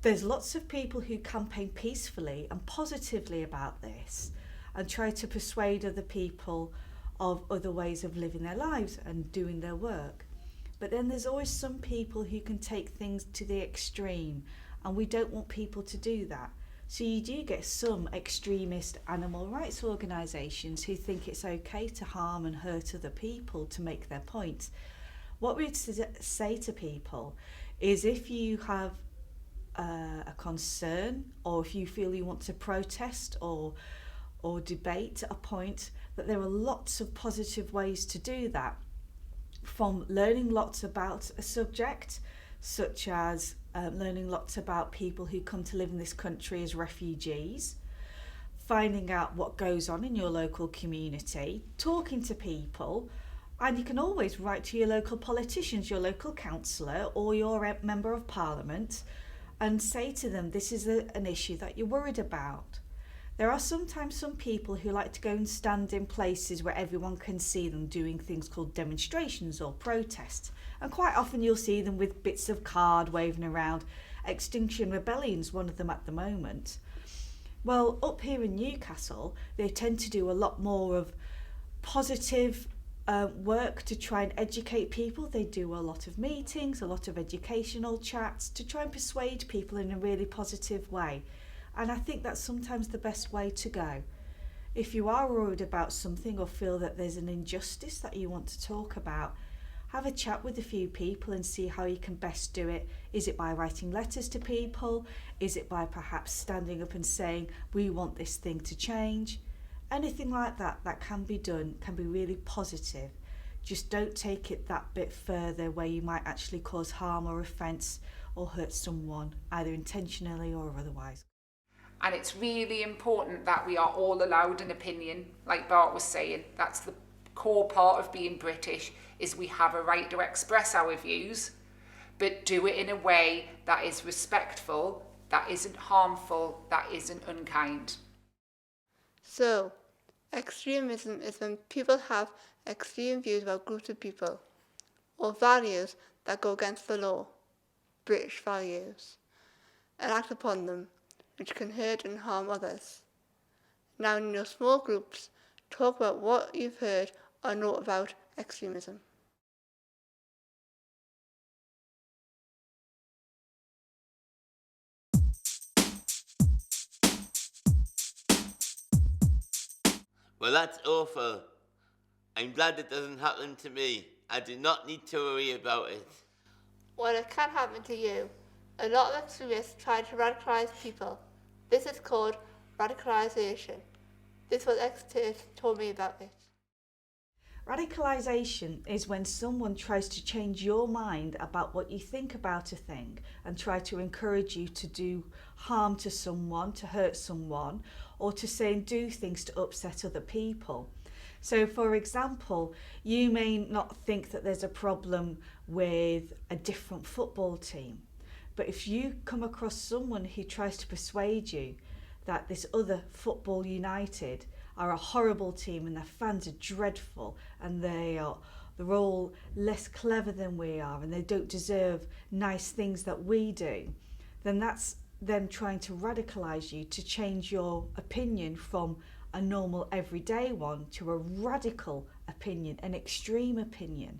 There's lots of people who campaign peacefully and positively about this and try to persuade other people of other ways of living their lives and doing their work. But then there's always some people who can take things to the extreme, and we don't want people to do that. So you do get some extremist animal rights organisations who think it's okay to harm and hurt other people to make their point. What we'd say to people is, if you have a concern, or if you feel you want to protest or debate a point, that there are lots of positive ways to do that, from learning lots about a subject, such as learning lots about people who come to live in this country as refugees, finding out what goes on in your local community, talking to people, and you can always write to your local politicians, your local councillor or your member of parliament, and say to them, this is an issue that you're worried about. There are sometimes some people who like to go and stand in places where everyone can see them doing things called demonstrations or protests. And quite often you'll see them with bits of card waving around. Extinction Rebellion's one of them at the moment. Well, up here in Newcastle, they tend to do a lot more of positive work to try and educate people. They do a lot of meetings, a lot of educational chats to try and persuade people in a really positive way. And I think that's sometimes the best way to go. If you are worried about something or feel that there's an injustice that you want to talk about, have a chat with a few people and see how you can best do it. Is it by writing letters to people? Is it by perhaps standing up and saying, we want this thing to change? Anything like that that can be done can be really positive. Just don't take it that bit further where you might actually cause harm or offence or hurt someone, either intentionally or otherwise. And it's really important that we are all allowed an opinion, like Bart was saying. That's the core part of being British, is we have a right to express our views, but do it in a way that is respectful, that isn't harmful, that isn't unkind. So, extremism is when people have extreme views about groups of people, or values that go against the law, British values, and act upon them, which can hurt and harm others. Now in your small groups, talk about what you've heard or know about extremism. Well, that's awful. I'm glad it doesn't happen to me. I do not need to worry about it. Well, it can happen to you. A lot of extremists try to radicalise people. This is called radicalisation. This is what experts told me about it. Radicalisation is when someone tries to change your mind about what you think about a thing and try to encourage you to do harm to someone, to hurt someone, or to say and do things to upset other people. So, for example, you may not think that there's a problem with a different football team, but if you come across someone who tries to persuade you that this other Football United are a horrible team and their fans are dreadful and they're all less clever than we are and they don't deserve nice things that we do, then that's them trying to radicalise you to change your opinion from a normal everyday one to a radical opinion, an extreme opinion.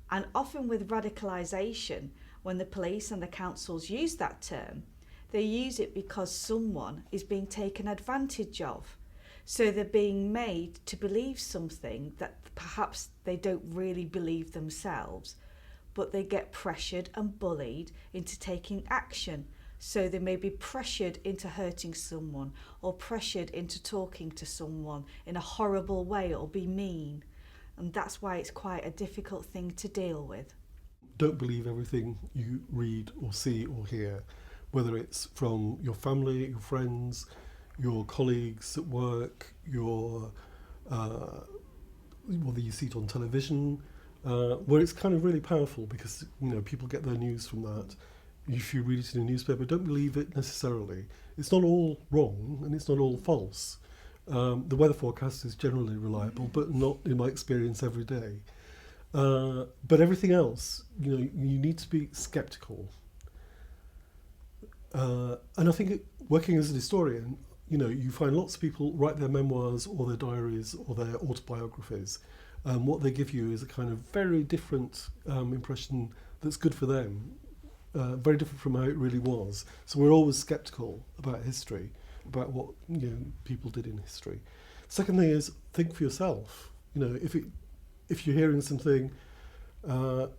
And often with radicalisation, when the police and the councils use that term, they use it because someone is being taken advantage of. So they're being made to believe something that perhaps they don't really believe themselves, but they get pressured and bullied into taking action. So they may be pressured into hurting someone or pressured into talking to someone in a horrible way or be mean. And that's why it's quite a difficult thing to deal with. Don't believe everything you read or see or hear, whether it's from your family, your friends, your colleagues at work, whether you see it on television, where it's kind of really powerful because people get their news from that. If you read it in a newspaper, don't believe it necessarily. It's not all wrong and it's not all false. The weather forecast is generally reliable, but not in my experience every day. But everything else, you need to be sceptical. And I think working as a historian, you find lots of people write their memoirs or their diaries or their autobiographies. What they give you is a kind of very different impression that's good for them, very different from how it really was. So we're always sceptical about history, about what people did in history. Second thing is think for yourself. If you're hearing something and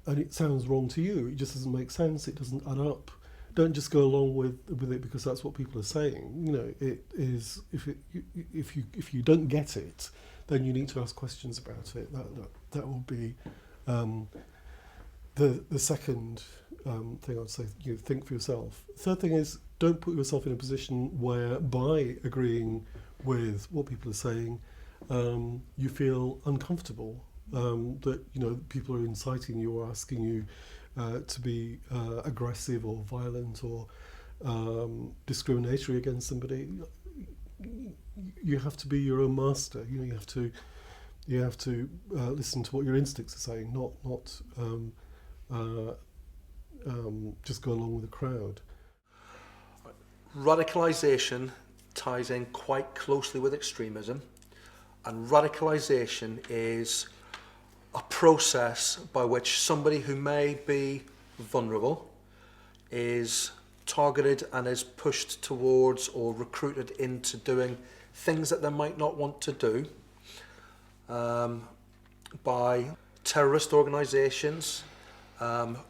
it sounds wrong to you, it just doesn't make sense, it doesn't add up. Don't just go along with it because that's what people are saying. It is if you don't get it, then you need to ask questions about it. That will be the second thing I'd say. Think for yourself. Third thing is don't put yourself in a position where by agreeing with what people are saying, you feel uncomfortable. That people are inciting you or asking you to be aggressive or violent or discriminatory against somebody. you have to be your own master. You have to listen to what your instincts are saying, not just go along with the crowd. Radicalisation ties in quite closely with extremism, and radicalisation is a process by which somebody who may be vulnerable is targeted and is pushed towards or recruited into doing things that they might not want to do by terrorist organisations,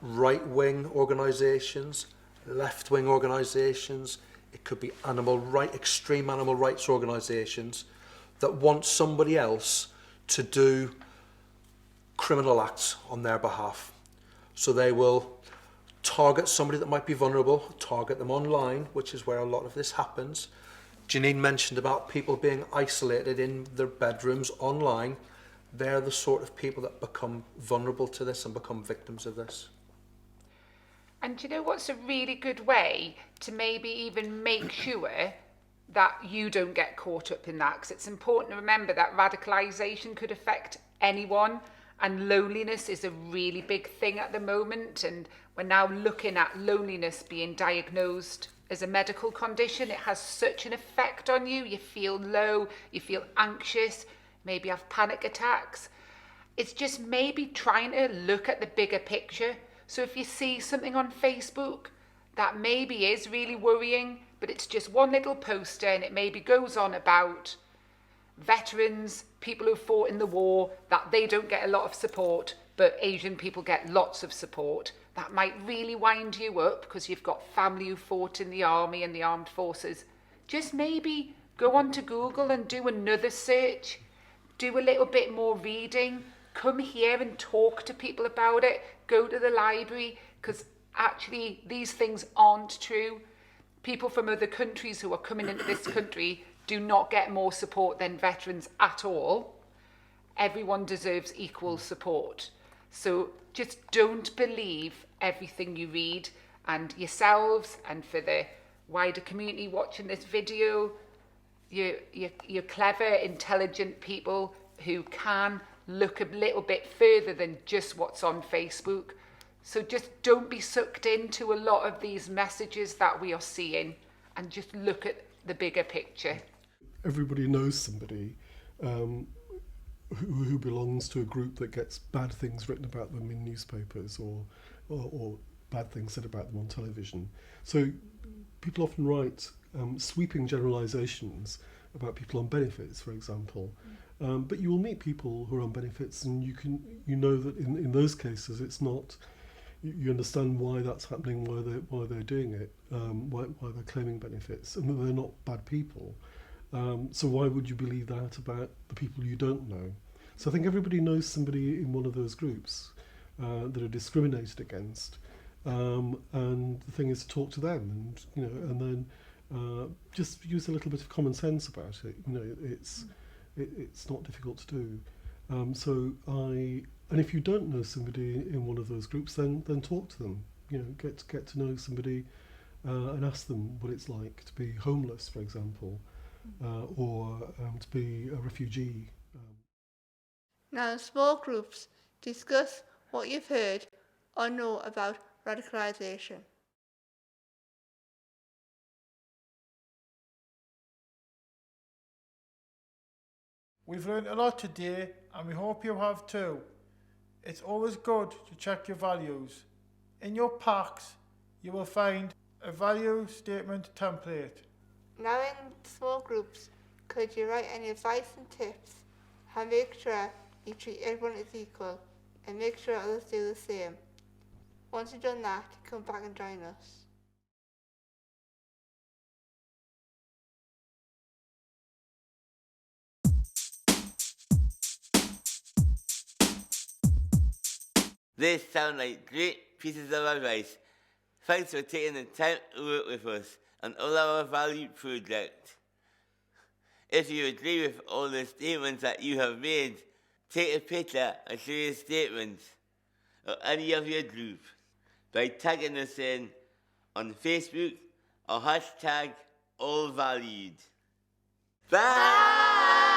right-wing organisations, left-wing organisations. It could be extreme animal rights organisations that want somebody else to do criminal acts on their behalf. So they will target somebody that might be vulnerable, target them online, which is where a lot of this happens. Janine mentioned about people being isolated in their bedrooms online. They're the sort of people that become vulnerable to this and become victims of this. And do you know what's a really good way to maybe even make sure that you don't get caught up in that? Because it's important to remember that radicalisation could affect anyone, and loneliness is a really big thing at the moment. And we're now looking at loneliness being diagnosed as a medical condition. It has such an effect on you. You feel low, you feel anxious, maybe have panic attacks. It's just maybe trying to look at the bigger picture. So if you see something on Facebook that maybe is really worrying, but it's just one little poster and it maybe goes on about veterans, people who fought in the war, that they don't get a lot of support, but Asian people get lots of support, that might really wind you up because you've got family who fought in the army and the armed forces. Just maybe go onto Google and do another search, do a little bit more reading, come here and talk to people about it, go to the library, because actually these things aren't true. People from other countries who are coming into this country do not get more support than veterans at all. Everyone deserves equal support. So just don't believe everything you read, and yourselves, and for the wider community watching this video, you're clever, intelligent people who can look a little bit further than just what's on Facebook. So just don't be sucked into a lot of these messages that we are seeing, and just look at the bigger picture. Everybody knows somebody who belongs to a group that gets bad things written about them in newspapers or bad things said about them on television. So people often write sweeping generalisations about people on benefits, for example. But you will meet people who are on benefits, and you know that in those cases it's not. You understand why that's happening, why they're doing it, why they're claiming benefits, and that they're not bad people. So why would you believe that about the people you don't know? So I think everybody knows somebody in one of those groups that are discriminated against, and the thing is to talk to them, and then just use a little bit of common sense about it. It's not difficult to do. And if you don't know somebody in one of those groups, then talk to them. Get to know somebody and ask them what it's like to be homeless, for example, or to be a refugee. Now, in small groups, discuss what you've heard or know about radicalisation. We've learned a lot today, and we hope you have too. It's always good to check your values. In your packs, you will find a value statement template. Now, in small groups, could you write any advice and tips and make sure you treat everyone as equal and make sure others do the same? Once you've done that, come back and join us. They sound like great pieces of advice. Thanks for taking the time to work with us on all our valued projects. If you agree with all the statements that you have made, take a picture and show your statements or any of your group by tagging us in on Facebook or hashtag AllValued. Bye.